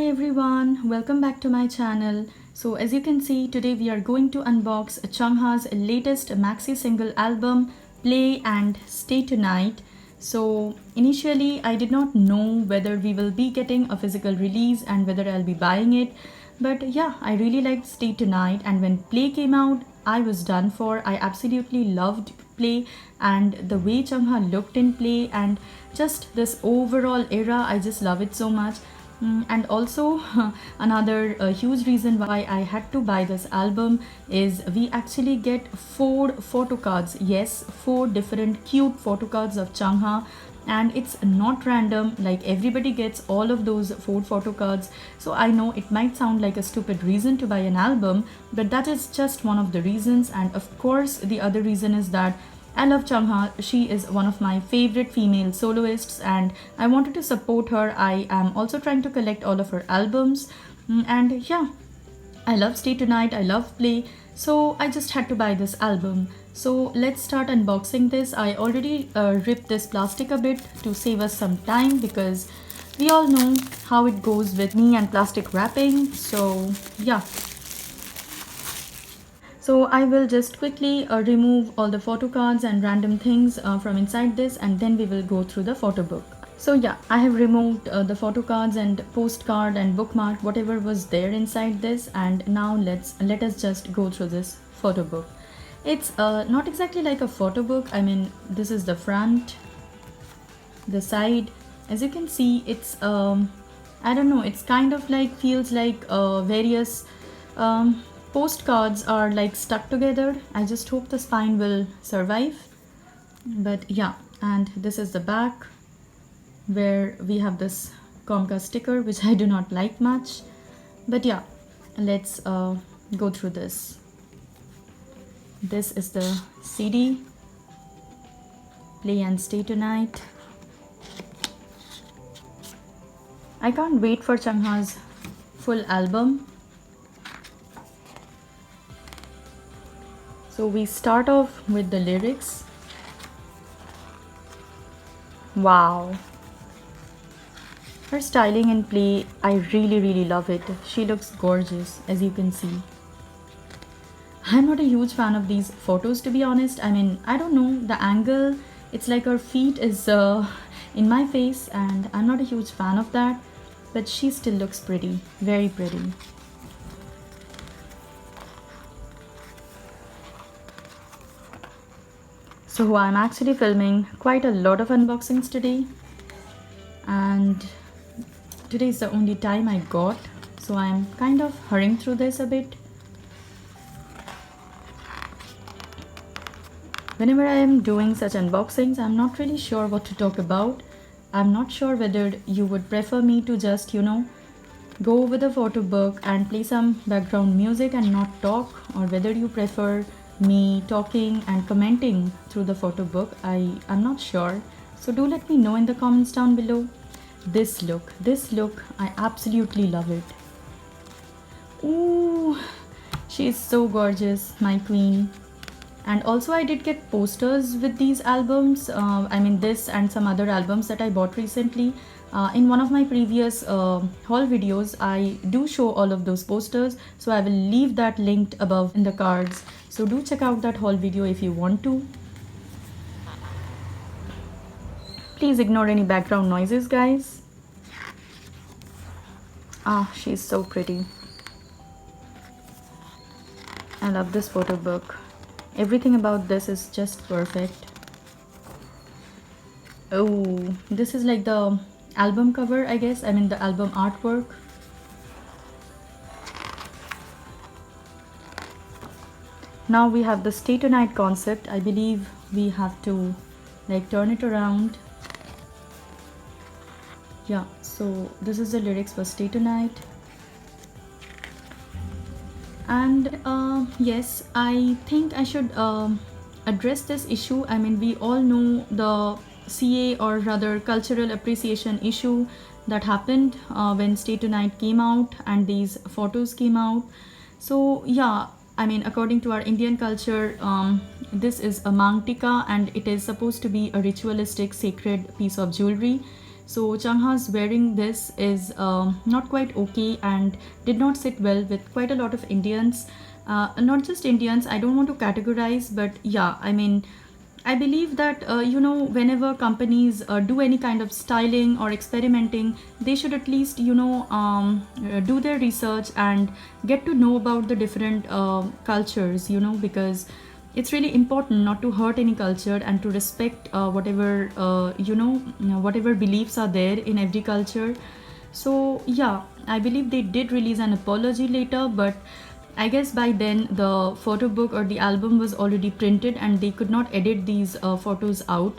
everyone, welcome back to my channel. So as you can see, today we are going to unbox Chungha's latest maxi single album, Play and Stay Tonight. So initially I did not know whether we will be getting a physical release and whether I'll be buying it. But yeah, I really liked Stay Tonight, and when Play came out, I was done for. I absolutely loved Play, and the way Chungha looked in Play and just this overall era, I just love it so much. And also another huge reason why I had to buy this album is we actually get 4 photo cards. Yes, 4 different cute photo cards of Changha, and it's not random. Like, everybody gets all of those 4 photo cards. So I know it might sound like a stupid reason to buy an album, but that is just one of the reasons. And of course the other reason is that I love Changha. She is one of my favorite female soloists and I wanted to support her. I am also trying to collect all of her albums. And yeah, I love Stay Tonight, I love Play. So I just had to buy this album. So let's start unboxing this. I already ripped this plastic a bit to save us some time, because we all know how it goes with me and plastic wrapping. So yeah. So I will just quickly remove all the photo cards and random things from inside this, and then we will go through the photo book. So yeah, I have removed the photo cards and postcard and bookmark, whatever was there inside this, and now let us just go through this photo book. It's not exactly like a photo book. I mean, this is the front, the side. As you can see, it's I don't know, it's kind of like feels like various postcards are like stuck together. I just hope the spine will survive. But yeah, and this is the back, where we have this Comcast sticker, which I do not like much. But yeah, let's go through this. This is the CD, Play and Stay Tonight. I can't wait for Changha's full album. So we start off with the lyrics. Wow. Her styling in Play, I really love it. She looks gorgeous, as you can see. I'm not a huge fan of these photos, to be honest. I mean, I don't know, the angle, it's like her feet is in my face, and I'm not a huge fan of that. But she still looks pretty, very pretty. So I'm actually filming quite a lot of unboxings today, and today is the only time I got, so I'm kind of hurrying through this a bit. Whenever I am doing such unboxings, I'm not really sure what to talk about. I'm not sure whether you would prefer me to just, go over the photo book and play some background music and not talk, or whether you prefer me talking and commenting through the photo book. I'm not sure. So do let me know in the comments down below. This look, I absolutely love it. Ooh, she is so gorgeous, my queen. And also I did get posters with these albums. I mean, this and some other albums that I bought recently. In one of my previous haul videos, I do show all of those posters, so I will leave that linked above in the cards. So do check out that haul video if you want to. Please ignore any background noises, guys. Ah, she's so pretty. I love this photo book. Everything about this is just perfect. Oh, this is like the album cover, I guess. I mean, the album artwork. Now we have the Stay Tonight concept. I believe we have to like turn it around. Yeah, so this is the lyrics for Stay Tonight. And yes, I think I should address this issue. I mean, we all know the CA, or rather cultural appreciation issue, that happened when Stay Tonight came out and these photos came out. So yeah, I mean, according to our Indian culture, this is a mang tika, and it is supposed to be a ritualistic sacred piece of jewelry. So Changha's wearing this is not quite okay and did not sit well with quite a lot of Indians. Not just Indians, I don't want to categorize, but yeah, I mean, I believe that whenever companies do any kind of styling or experimenting, they should at least do their research and get to know about the different cultures. Because it's really important not to hurt any culture and to respect whatever beliefs are there in every culture. So yeah, I believe they did release an apology later, but I guess by then the photo book or the album was already printed and they could not edit these photos out.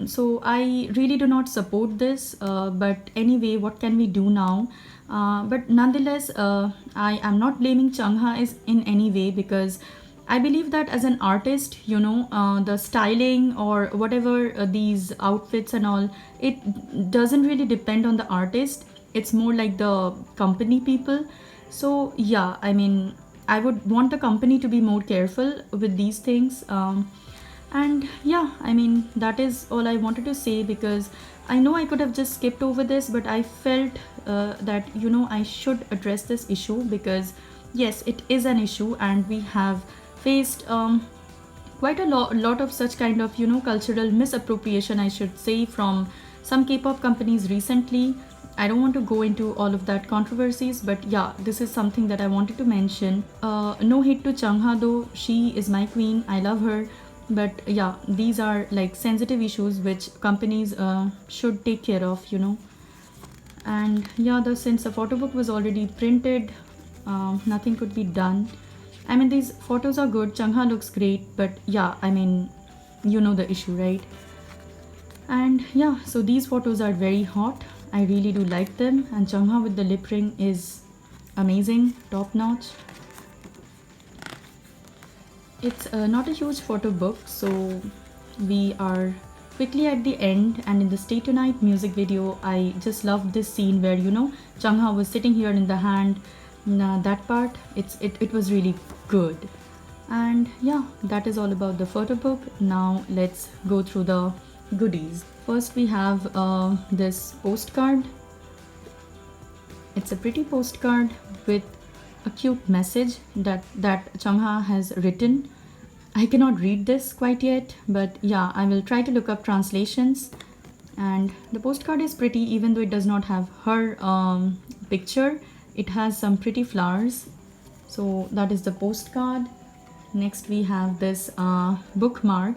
So I really do not support this, but anyway, what can we do now? But nonetheless, I am not blaming Changha is in any way, because I believe that as an artist, the styling or whatever these outfits and all, it doesn't really depend on the artist. It's more like the company people. So yeah, I mean, I would want the company to be more careful with these things. And yeah, I mean, that is all I wanted to say, because I know I could have just skipped over this, but I felt that I should address this issue, because yes, it is an issue and we have faced quite a lot of such kind of cultural misappropriation, I should say, from some K-pop companies recently. I don't want to go into all of that controversies, but yeah, this is something that I wanted to mention. No hate to Changha though, she is my queen, I love her. But yeah, these are like sensitive issues which companies should take care of. And yeah, since the photo book was already printed, nothing could be done. I mean, these photos are good, Changha looks great, but yeah, I mean, you know the issue, right? And yeah, so these photos are very hot. I really do like them, and Changha with the lip ring is amazing, top notch. It's not a huge photo book, so we are quickly at the end. And in the Stay Tonight music video, I just loved this scene where Changha was sitting here in the hand. That part, it was really good. And yeah, that is all about the photo book. Now let's go through the goodies. First we have this postcard. It's a pretty postcard with a cute message that Changha has written. I cannot read this quite yet, but yeah, I will try to look up translations. And the postcard is pretty, even though it does not have her picture. It has some pretty flowers. So that is the postcard. Next we have this bookmark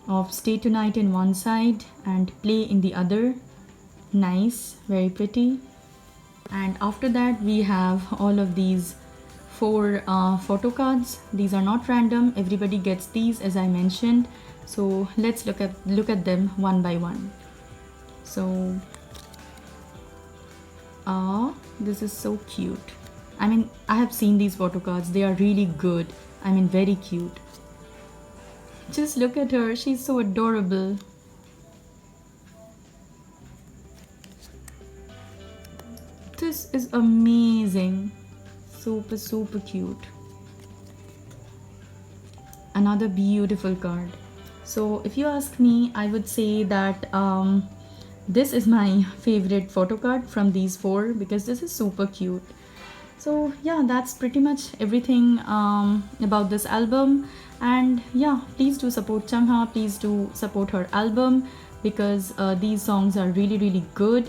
of Stay Tonight in one side and Play in the other. Nice, very pretty. And after that we have all of these 4 photo cards. These are not random, everybody gets these, as I mentioned. So let's look at them one by one. So this is so cute. I mean, I have seen these photo cards, they are really good. I mean, very cute. Just look at her, she's so adorable. This is amazing. Super cute. Another beautiful card. So if you ask me, I would say that this is my favorite photo card from these 4, because this is super cute. So yeah, that's pretty much everything about this album. And yeah, please do support Changha, please do support her album, because these songs are really good.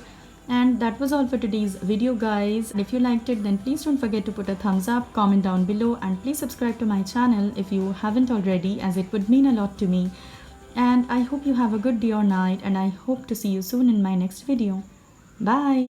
And that was all for today's video, guys. If you liked it, then please don't forget to put a thumbs up, comment down below, and please subscribe to my channel if you haven't already, as it would mean a lot to me. And I hope you have a good day or night, and I hope to see you soon in my next video. Bye!